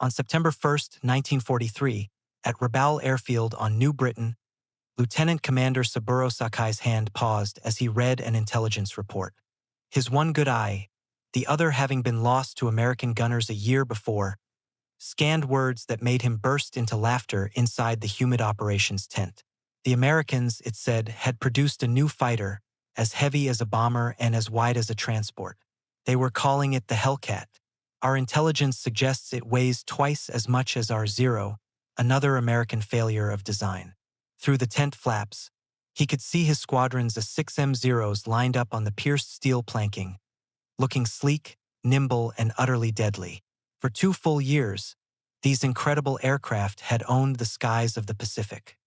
On September 1, 1943, at Rabaul Airfield on New Britain, Lieutenant Commander Saburo Sakai's hand paused as he read an intelligence report. His one good eye, the other having been lost to American gunners a year before, scanned words that made him burst into laughter inside the humid operations tent. The Americans, it said, had produced a new fighter, as heavy as a bomber and as wide as a transport. They were calling it the Hellcat. Our intelligence suggests it weighs twice as much as our Zero, another American failure of design. Through the tent flaps, he could see his squadron's A6M Zeros lined up on the pierced steel planking, looking sleek, nimble, and utterly deadly. For 2 full years, these incredible aircraft had owned the skies of the Pacific.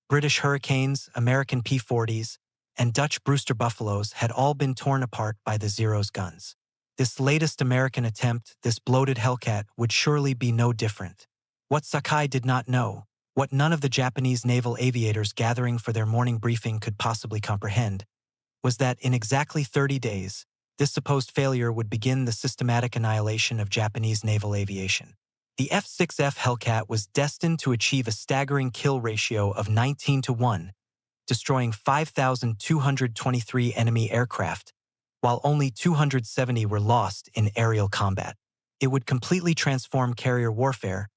British Hurricanes, American P-40s, and Dutch Brewster Buffaloes had all been torn apart by the Zero's guns. This latest American attempt, this bloated Hellcat, would surely be no different. What Sakai did not know, what none of the Japanese naval aviators gathering for their morning briefing could possibly comprehend, was that in exactly 30 days, this supposed failure would begin the systematic annihilation of Japanese naval aviation. The F6F Hellcat was destined to achieve a staggering kill ratio of 19-1, destroying 5,223 enemy aircraft, while only 270 were lost in aerial combat. It would completely transform carrier warfare,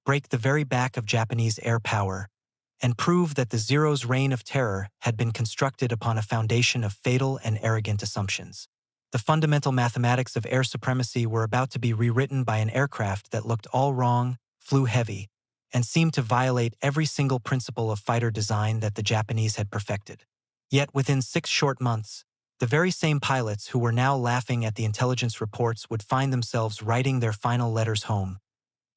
break the very back of Japanese air power, and prove that the Zero's reign of terror had been constructed upon a foundation of fatal and arrogant assumptions. The fundamental mathematics of air supremacy were about to be rewritten by an aircraft that looked all wrong, flew heavy, and seemed to violate every single principle of fighter design that the Japanese had perfected. Yet within 6 short months, the very same pilots who were now laughing at the intelligence reports would find themselves writing their final letters home,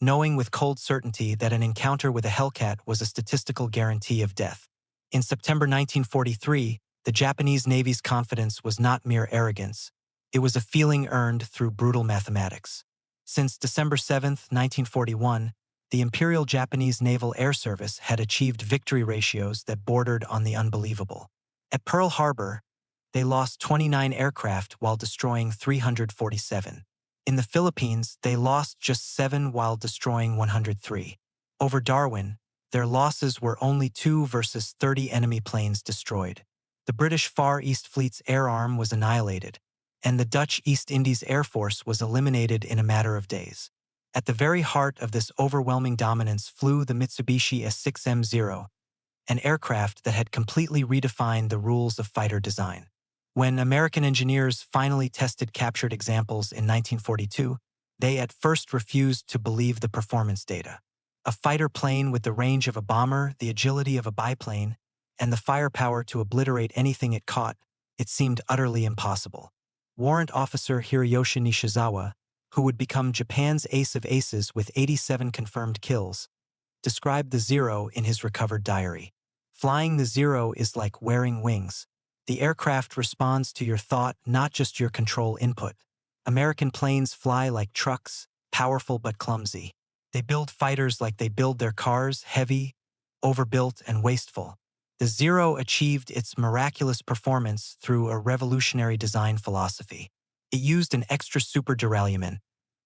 knowing with cold certainty that an encounter with a Hellcat was a statistical guarantee of death. In September 1943, the Japanese Navy's confidence was not mere arrogance. It was a feeling earned through brutal mathematics. Since December 7, 1941, the Imperial Japanese Naval Air Service had achieved victory ratios that bordered on the unbelievable. At Pearl Harbor, they lost 29 aircraft while destroying 347. In the Philippines, they lost just 7 while destroying 103. Over Darwin, their losses were only 2 versus 30 enemy planes destroyed. The British Far East Fleet's air arm was annihilated, and the Dutch East Indies Air Force was eliminated in a matter of days. At the very heart of this overwhelming dominance flew the Mitsubishi A6M Zero, an aircraft that had completely redefined the rules of fighter design. When American engineers finally tested captured examples in 1942, they at first refused to believe the performance data. A fighter plane with the range of a bomber, the agility of a biplane, and the firepower to obliterate anything it caught, it seemed utterly impossible. Warrant Officer Hiroyoshi Nishizawa, who would become Japan's ace of aces with 87 confirmed kills, described the Zero in his recovered diary. Flying the Zero is like wearing wings. The aircraft responds to your thought, not just your control input. American planes fly like trucks, powerful but clumsy. They build fighters like they build their cars, heavy, overbuilt, and wasteful. The Zero achieved its miraculous performance through a revolutionary design philosophy. It used an extra superduralumin,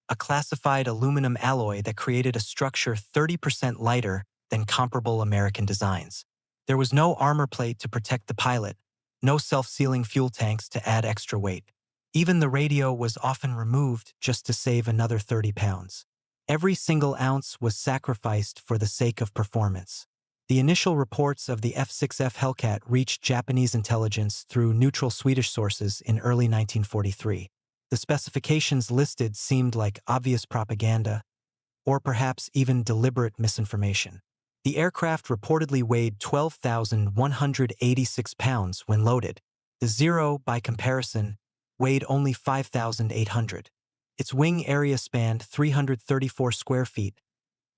a classified aluminum alloy that created a structure 30% lighter than comparable American designs. There was no armor plate to protect the pilot, no self-sealing fuel tanks to add extra weight. Even the radio was often removed just to save another 30 pounds. Every single ounce was sacrificed for the sake of performance. The initial reports of the F6F Hellcat reached Japanese intelligence through neutral Swedish sources in early 1943. The specifications listed seemed like obvious propaganda, or perhaps even deliberate misinformation. The aircraft reportedly weighed 12,186 pounds when loaded. The Zero, by comparison, weighed only 5,800. Its wing area spanned 334 square feet,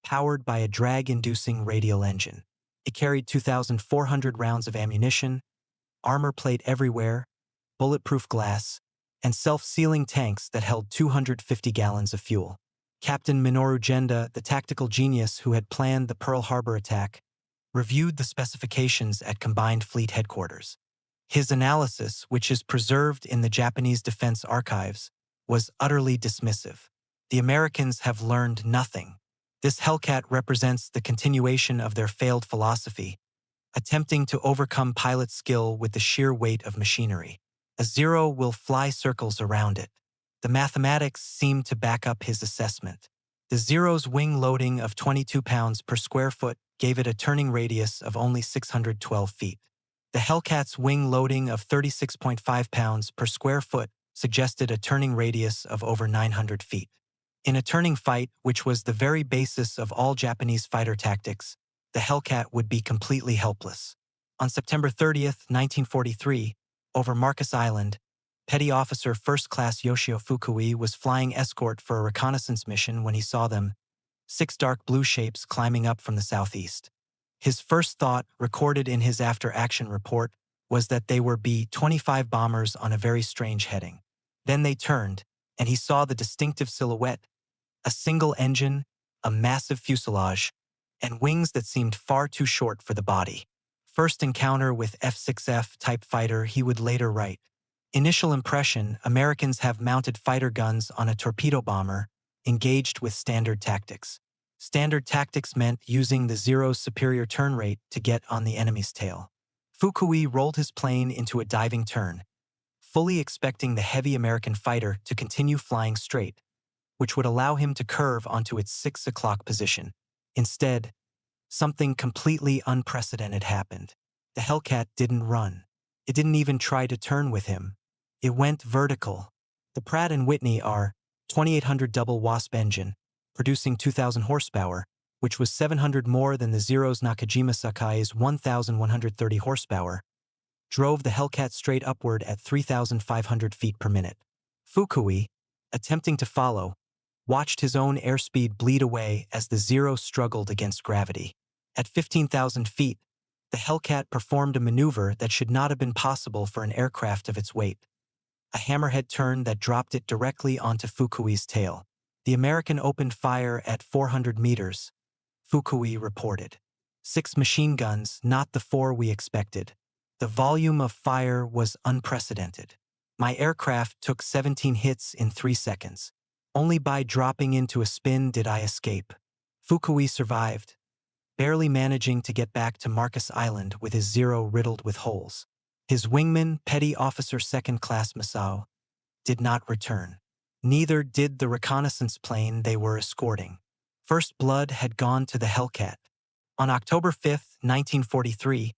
powered by a drag-inducing radial engine. It carried 2,400 rounds of ammunition, armor plate everywhere, bulletproof glass, and self-sealing tanks that held 250 gallons of fuel. Captain Minoru Genda, the tactical genius who had planned the Pearl Harbor attack, reviewed the specifications at Combined Fleet Headquarters. His analysis, which is preserved in the Japanese Defense Archives, was utterly dismissive. The Americans have learned nothing. This Hellcat represents the continuation of their failed philosophy, attempting to overcome pilot skill with the sheer weight of machinery. A Zero will fly circles around it. The mathematics seem to back up his assessment. The Zero's wing loading of 22 pounds per square foot gave it a turning radius of only 612 feet. The Hellcat's wing loading of 36.5 pounds per square foot suggested a turning radius of over 900 feet. In a turning fight, which was the very basis of all Japanese fighter tactics, the Hellcat would be completely helpless. On September 30th, 1943, over Marcus Island, Petty Officer First Class Yoshio Fukui was flying escort for a reconnaissance mission when he saw them, 6 dark blue shapes climbing up from the southeast. His first thought, recorded in his after-action report, was that they were B-25 bombers on a very strange heading. Then they turned, and he saw the distinctive silhouette, a single engine, a massive fuselage, and wings that seemed far too short for the body. First encounter with F6F type fighter, he would later write. Initial impression, Americans have mounted fighter guns on a torpedo bomber, engaged with standard tactics. Standard tactics meant using the Zero's superior turn rate to get on the enemy's tail. Fukui rolled his plane into a diving turn, fully expecting the heavy American fighter to continue flying straight, which would allow him to curve onto its 6 o'clock position. Instead, something completely unprecedented happened. The Hellcat didn't run. It didn't even try to turn with him. It went vertical. The Pratt & Whitney R-2800 double Wasp engine, producing 2,000 horsepower, which was 700 more than the Zero's Nakajima Sakai's 1,130 horsepower, drove the Hellcat straight upward at 3,500 feet per minute. Fukui, attempting to follow, watched his own airspeed bleed away as the Zero struggled against gravity. At 15,000 feet, the Hellcat performed a maneuver that should not have been possible for an aircraft of its weight. A hammerhead turn that dropped it directly onto Fukui's tail. The American opened fire at 400 meters, Fukui reported. 6 machine guns, not the 4 we expected. The volume of fire was unprecedented. My aircraft took 17 hits in 3 seconds. Only by dropping into a spin did I escape. Fukui survived, barely managing to get back to Marcus Island with his Zero riddled with holes. His wingman, Petty Officer Second Class Masao, did not return. Neither did the reconnaissance plane they were escorting. First blood had gone to the Hellcat. On October 5, 1943,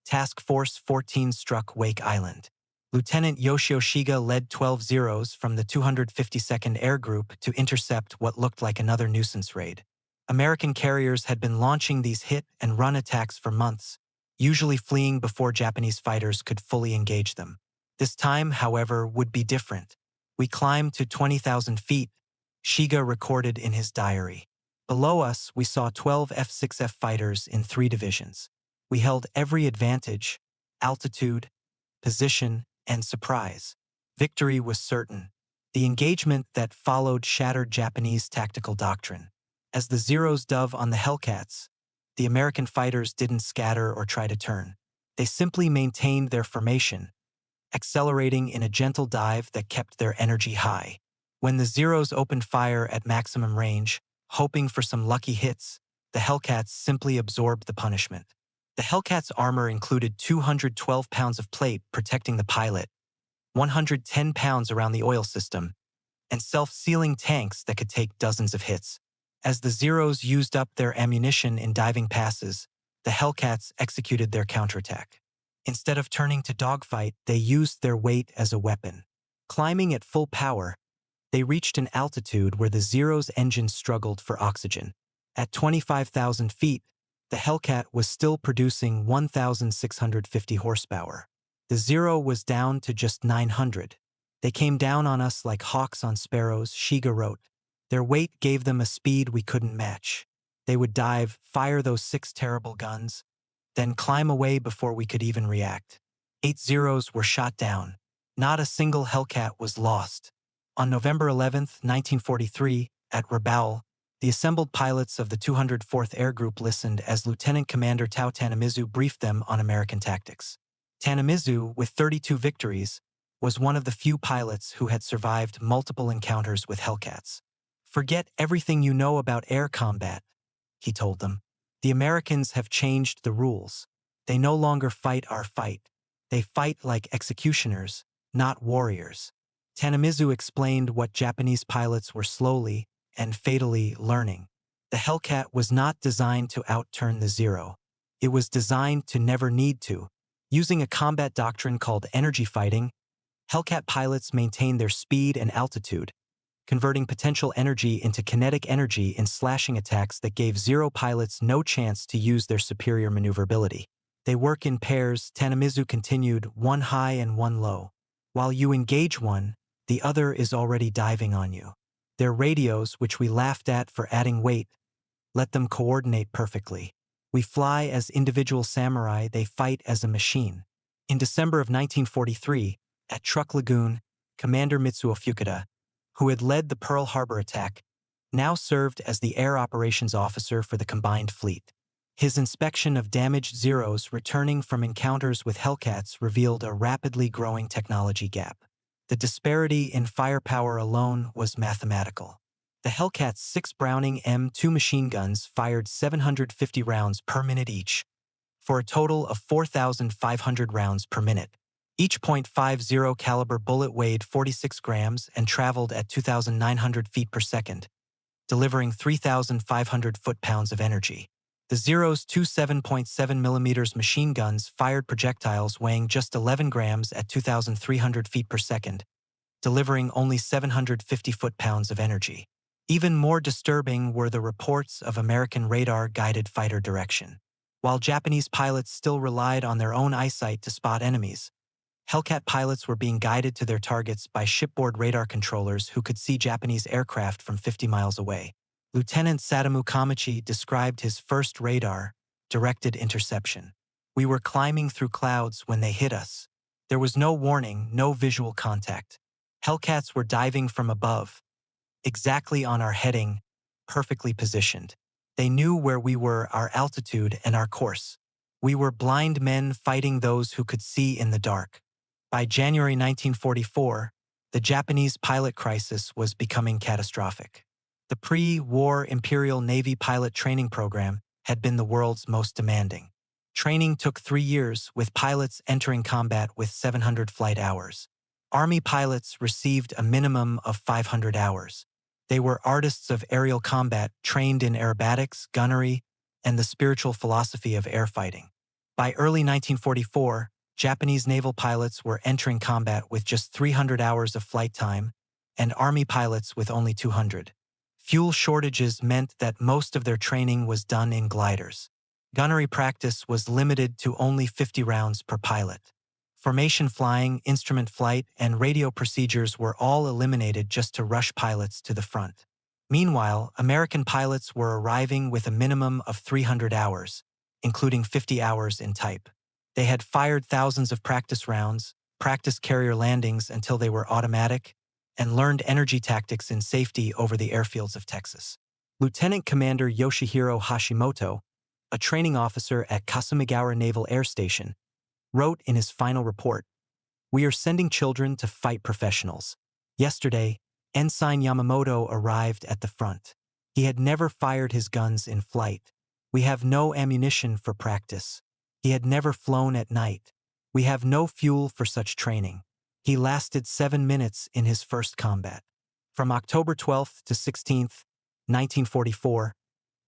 Task Force 14 struck Wake Island. Lieutenant Yoshio Shiga led 12 Zeros from the 252nd Air Group to intercept what looked like another nuisance raid. American carriers had been launching these hit-and-run attacks for months, usually fleeing before Japanese fighters could fully engage them. This time, however, would be different. We climbed to 20,000 feet, Shiga recorded in his diary. Below us, we saw 12 F6F fighters in 3 divisions. We held every advantage, altitude, position, and surprise. Victory was certain. The engagement that followed shattered Japanese tactical doctrine. As the Zeros dove on the Hellcats, the American fighters didn't scatter or try to turn. They simply maintained their formation, accelerating in a gentle dive that kept their energy high. When the Zeros opened fire at maximum range, hoping for some lucky hits, the Hellcats simply absorbed the punishment. The Hellcat's armor included 212 pounds of plate protecting the pilot, 110 pounds around the oil system, and self-sealing tanks that could take dozens of hits. As the Zeros used up their ammunition in diving passes, the Hellcats executed their counterattack. Instead of turning to dogfight, they used their weight as a weapon. Climbing at full power, they reached an altitude where the Zero's engine struggled for oxygen. At 25,000 feet, the Hellcat was still producing 1,650 horsepower. The Zero was down to just 900. They came down on us like hawks on sparrows, Shiga wrote. Their weight gave them a speed we couldn't match. They would dive, fire those 6 terrible guns, then climb away before we could even react. 8 Zeros were shot down. Not a single Hellcat was lost. On November 11, 1943, at Rabaul, the assembled pilots of the 204th Air Group listened as Lieutenant Commander Tao Tanamizu briefed them on American tactics. Tanamizu, with 32 victories, was one of the few pilots who had survived multiple encounters with Hellcats. Forget everything you know about air combat, he told them. The Americans have changed the rules. They no longer fight our fight. They fight like executioners, not warriors. Tanamizu explained what Japanese pilots were slowly and fatally learning. The Hellcat was not designed to outturn the Zero. It was designed to never need to. Using a combat doctrine called energy fighting, Hellcat pilots maintained their speed and altitude, converting potential energy into kinetic energy in slashing attacks that gave Zero pilots no chance to use their superior maneuverability. They work in pairs, Tanamizu continued, one high and one low. While you engage one, the other is already diving on you. Their radios, which we laughed at for adding weight, let them coordinate perfectly. We fly as individual samurai, they fight as a machine. In December of 1943, at Truck Lagoon, Commander Mitsuo Fukuda, who had led the Pearl Harbor attack, now served as the air operations officer for the combined fleet. His inspection of damaged Zeros returning from encounters with Hellcats revealed a rapidly growing technology gap. The disparity in firepower alone was mathematical. The Hellcat's 6 Browning M2 machine guns fired 750 rounds per minute each, for a total of 4,500 rounds per minute. Each .50 caliber bullet weighed 46 grams and traveled at 2,900 feet per second, delivering 3,500 foot-pounds of energy. The Zero's two 7.7 mm machine guns fired projectiles weighing just 11 grams at 2,300 feet per second, delivering only 750 foot-pounds of energy. Even more disturbing were the reports of American radar-guided fighter direction. While Japanese pilots still relied on their own eyesight to spot enemies, Hellcat pilots were being guided to their targets by shipboard radar controllers who could see Japanese aircraft from 50 miles away. Lieutenant Sadamu Kamachi described his first radar-directed interception. We were climbing through clouds when they hit us. There was no warning, no visual contact. Hellcats were diving from above, exactly on our heading, perfectly positioned. They knew where we were, our altitude, and our course. We were blind men fighting those who could see in the dark. By January 1944, the Japanese pilot crisis was becoming catastrophic. The pre-war Imperial Navy pilot training program had been the world's most demanding. Training took 3 years, with pilots entering combat with 700 flight hours. Army pilots received a minimum of 500 hours. They were artists of aerial combat, trained in aerobatics, gunnery, and the spiritual philosophy of air fighting. By early 1944, Japanese naval pilots were entering combat with just 300 hours of flight time, and Army pilots with only 200. Fuel shortages meant that most of their training was done in gliders. Gunnery practice was limited to only 50 rounds per pilot. Formation flying, instrument flight, and radio procedures were all eliminated just to rush pilots to the front. Meanwhile, American pilots were arriving with a minimum of 300 hours, including 50 hours in type. They had fired thousands of practice rounds, practiced carrier landings until they were automatic, and learned energy tactics in safety over the airfields of Texas. Lieutenant Commander Yoshihiro Hashimoto, a training officer at Kasumigaura Naval Air Station, wrote in his final report, "We are sending children to fight professionals." Yesterday, Ensign Yamamoto arrived at the front. He had never fired his guns in flight. "We have no ammunition for practice." He had never flown at night. "We have no fuel for such training." He lasted 7 minutes in his first combat. From October 12th to 16th, 1944,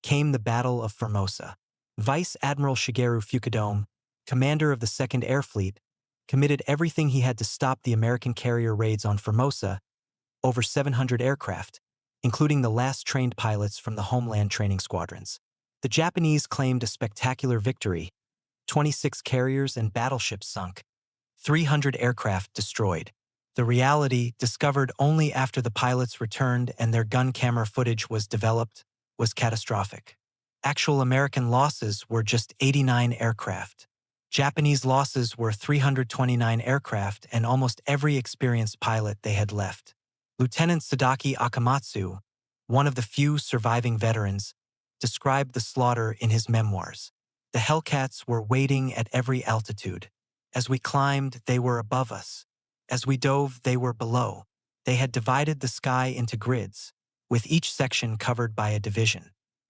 came the Battle of Formosa. Vice Admiral Shigeru Fukudome, commander of the 2nd Air Fleet, committed everything he had to stop the American carrier raids on Formosa, over 700 aircraft, including the last trained pilots from the homeland training squadrons. The Japanese claimed a spectacular victory. 26 carriers and battleships sunk, 300 aircraft destroyed. The reality, discovered only after the pilots returned and their gun camera footage was developed, was catastrophic. Actual American losses were just 89 aircraft. Japanese losses were 329 aircraft and almost every experienced pilot they had left. Lieutenant Sadaki Akamatsu, one of the few surviving veterans, described the slaughter in his memoirs. The Hellcats were waiting at every altitude. As we climbed, they were above us. As we dove, they were below. They had divided the sky into grids. with each section covered by a division.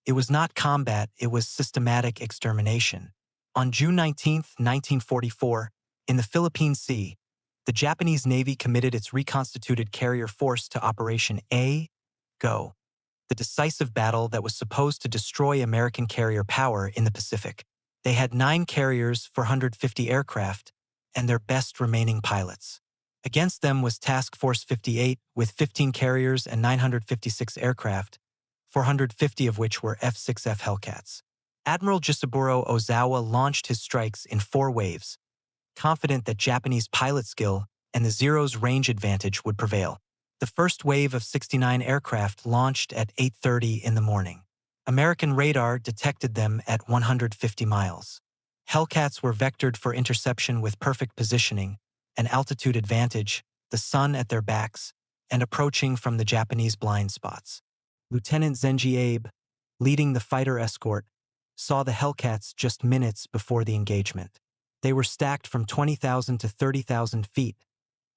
It was not combat, it was systematic extermination. On June 19, 1944, in the Philippine Sea, the Japanese Navy committed its reconstituted carrier force to Operation A-Go, the decisive battle that was supposed to destroy American carrier power in the Pacific. They had 9 carriers, 450 aircraft, and their best remaining pilots. Against them was Task Force 58 with 15 carriers and 956 aircraft, 450 of which were F6F Hellcats. Admiral Jisaburo Ozawa launched his strikes in 4 waves, confident that Japanese pilot skill and the Zero's range advantage would prevail. The first wave of 69 aircraft launched at 8:30 in the morning. American radar detected them at 150 miles. Hellcats were vectored for interception with perfect positioning, an altitude advantage, the sun at their backs, and approaching from the Japanese blind spots. Lieutenant Zenji Abe, leading the fighter escort, saw the Hellcats just minutes before the engagement. They were stacked from 20,000 to 30,000 feet,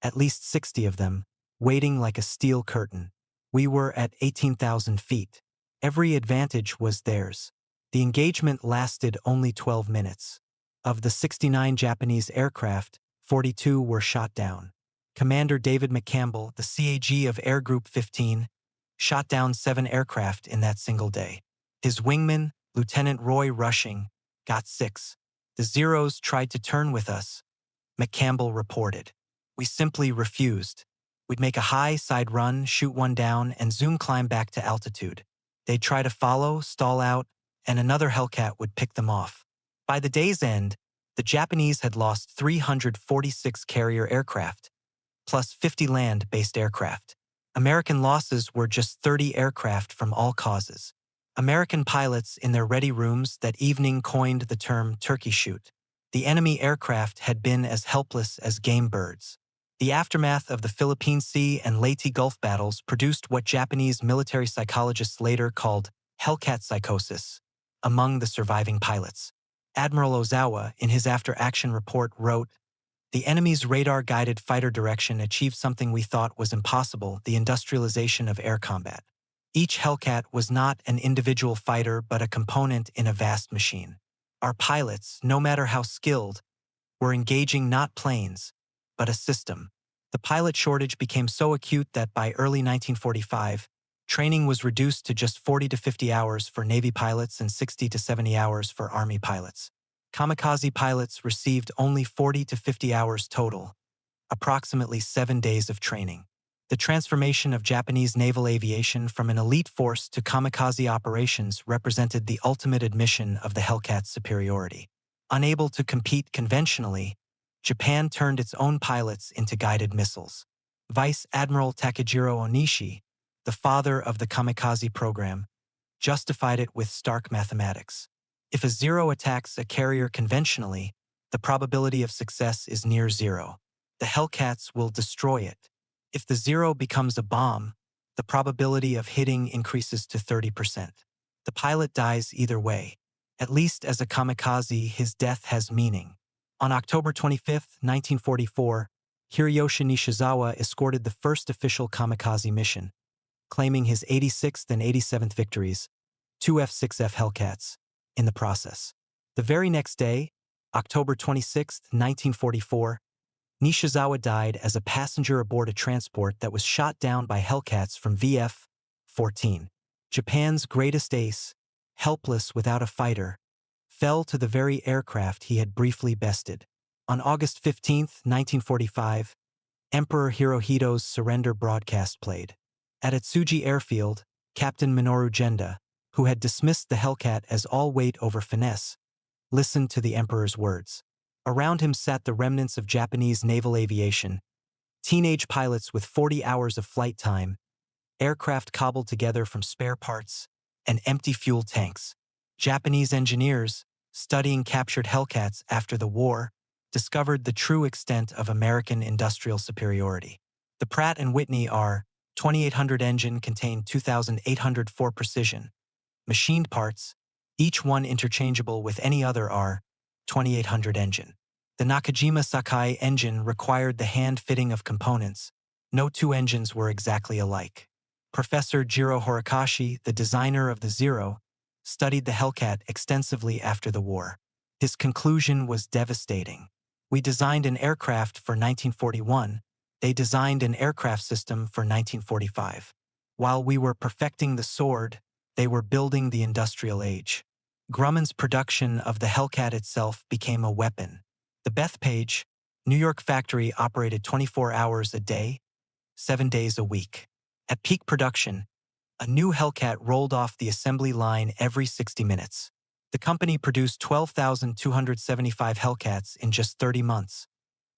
at least 60 of them, waiting like a steel curtain. We were at 18,000 feet. Every advantage was theirs. The engagement lasted only 12 minutes. Of the 69 Japanese aircraft, 42 were shot down. Commander David McCampbell, the CAG of Air Group 15, shot down 7 aircraft in that single day. His wingman, Lieutenant Roy Rushing, got 6. The Zeros tried to turn with us, McCampbell reported. We simply refused. We'd make a high side run, shoot one down, and zoom climb back to altitude. They'd try to follow, stall out, and another Hellcat would pick them off. By the day's end, the Japanese had lost 346 carrier aircraft, plus 50 land-based aircraft. American losses were just 30 aircraft from all causes. American pilots in their ready rooms that evening coined the term turkey shoot. The enemy aircraft had been as helpless as game birds. The aftermath of the Philippine Sea and Leyte Gulf battles produced what Japanese military psychologists later called Hellcat Psychosis among the surviving pilots. Admiral Ozawa, in his after-action report, wrote, "The enemy's radar-guided fighter direction achieved something we thought was impossible, the industrialization of air combat. Each Hellcat was not an individual fighter but a component in a vast machine. Our pilots, no matter how skilled, were engaging not planes, but a system. The pilot shortage became so acute that by early 1945, training was reduced to just 40 to 50 hours for Navy pilots and 60 to 70 hours for Army pilots. Kamikaze pilots received only 40 to 50 hours total, approximately 7 days of training. The transformation of Japanese naval aviation from an elite force to kamikaze operations represented the ultimate admission of the Hellcat's superiority. Unable to compete conventionally, Japan turned its own pilots into guided missiles. Vice Admiral Takejiro Onishi, the father of the kamikaze program, justified it with stark mathematics. If a Zero attacks a carrier conventionally, the probability of success is near zero. The Hellcats will destroy it. If the Zero becomes a bomb, the probability of hitting increases to 30%. The pilot dies either way. At least as a kamikaze, his death has meaning. On October 25, 1944, Hiroyoshi Nishizawa escorted the first official kamikaze mission, claiming his 86th and 87th victories, 2 F6F Hellcats, in the process. The very next day, October 26, 1944, Nishizawa died as a passenger aboard a transport that was shot down by Hellcats from VF-14. Japan's greatest ace, helpless without a fighter, fell to the very aircraft he had briefly bested. On August 15, 1945, Emperor Hirohito's surrender broadcast played. At Atsugi Airfield, Captain Minoru Genda, who had dismissed the Hellcat as all weight over finesse, listened to the Emperor's words. Around him sat the remnants of Japanese naval aviation, teenage pilots with 40 hours of flight time, aircraft cobbled together from spare parts, and empty fuel tanks. Japanese engineers, studying captured Hellcats after the war, discovered the true extent of American industrial superiority. The Pratt & Whitney R-2800 engine contained 2,804 precision, machined parts, each one interchangeable with any other R-2800 engine. The Nakajima Sakai engine required the hand-fitting of components. No two engines were exactly alike. Professor Jiro Horikoshi, the designer of the Zero, studied the Hellcat extensively after the war. His conclusion was devastating. We designed an aircraft for 1941. They designed an aircraft system for 1945. While we were perfecting the sword, they were building the industrial age. Grumman's production of the Hellcat itself became a weapon. The Bethpage, New York factory operated 24 hours a day, 7 days a week. At peak production, a new Hellcat rolled off the assembly line every 60 minutes. The company produced 12,275 Hellcats in just 30 months,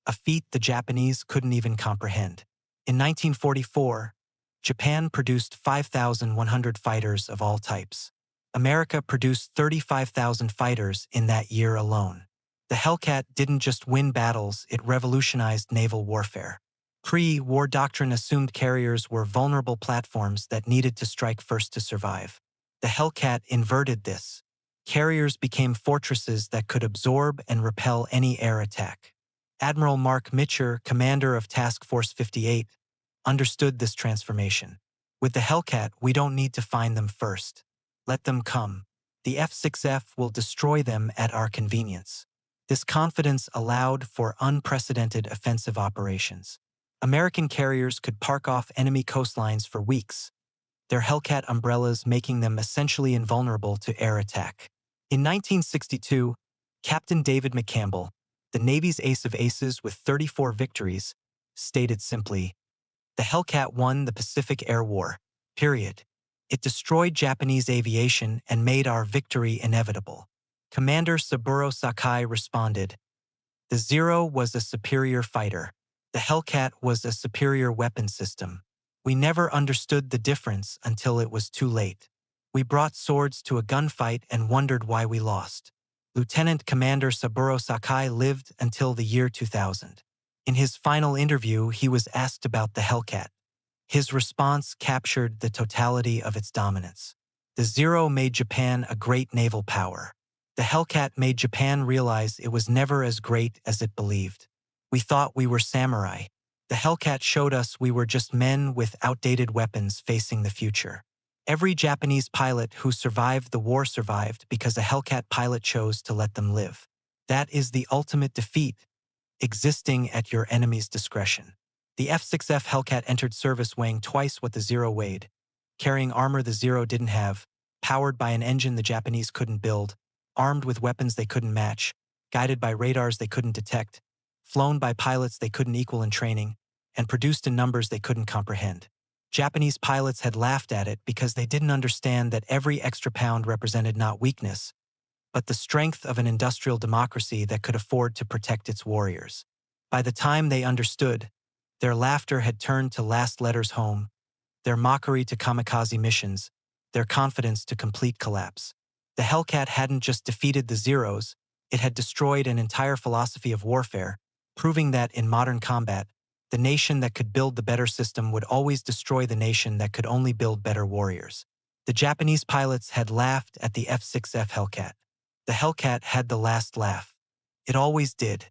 a feat the Japanese couldn't even comprehend. In 1944, Japan produced 5,100 fighters of all types. America produced 35,000 fighters in that year alone. The Hellcat didn't just win battles, it revolutionized naval warfare. Pre-war doctrine assumed carriers were vulnerable platforms that needed to strike first to survive. The Hellcat inverted this. Carriers became fortresses that could absorb and repel any air attack. Admiral Mark Mitcher, commander of Task Force 58, understood this transformation. With the Hellcat, we don't need to find them first. Let them come. The F6F will destroy them at our convenience. This confidence allowed for unprecedented offensive operations. American carriers could park off enemy coastlines for weeks, their Hellcat umbrellas making them essentially invulnerable to air attack. In 1962, Captain David McCampbell, the Navy's ace of aces with 34 victories, stated simply, "The Hellcat won the Pacific Air War, period. It destroyed Japanese aviation and made our victory inevitable." Commander Saburo Sakai responded, "The Zero was a superior fighter. The Hellcat was a superior weapon system. We never understood the difference until it was too late. We brought swords to a gunfight and wondered why we lost." Lieutenant Commander Saburo Sakai lived until the year 2000. In his final interview, he was asked about the Hellcat. His response captured the totality of its dominance. The Zero made Japan a great naval power. The Hellcat made Japan realize it was never as great as it believed. We thought we were samurai. The Hellcat showed us we were just men with outdated weapons facing the future. Every Japanese pilot who survived the war survived because a Hellcat pilot chose to let them live. That is the ultimate defeat, existing at your enemy's discretion. The F6F Hellcat entered service weighing twice what the Zero weighed, carrying armor the Zero didn't have, powered by an engine the Japanese couldn't build, armed with weapons they couldn't match, guided by radars they couldn't detect, flown by pilots they couldn't equal in training, and produced in numbers they couldn't comprehend. Japanese pilots had laughed at it because they didn't understand that every extra pound represented not weakness, but the strength of an industrial democracy that could afford to protect its warriors. By the time they understood, their laughter had turned to last letters home, their mockery to kamikaze missions, their confidence to complete collapse. The Hellcat hadn't just defeated the Zeros, it had destroyed an entire philosophy of warfare, proving that in modern combat, the nation that could build the better system would always destroy the nation that could only build better warriors. The Japanese pilots had laughed at the F6F Hellcat. The Hellcat had the last laugh. It always did.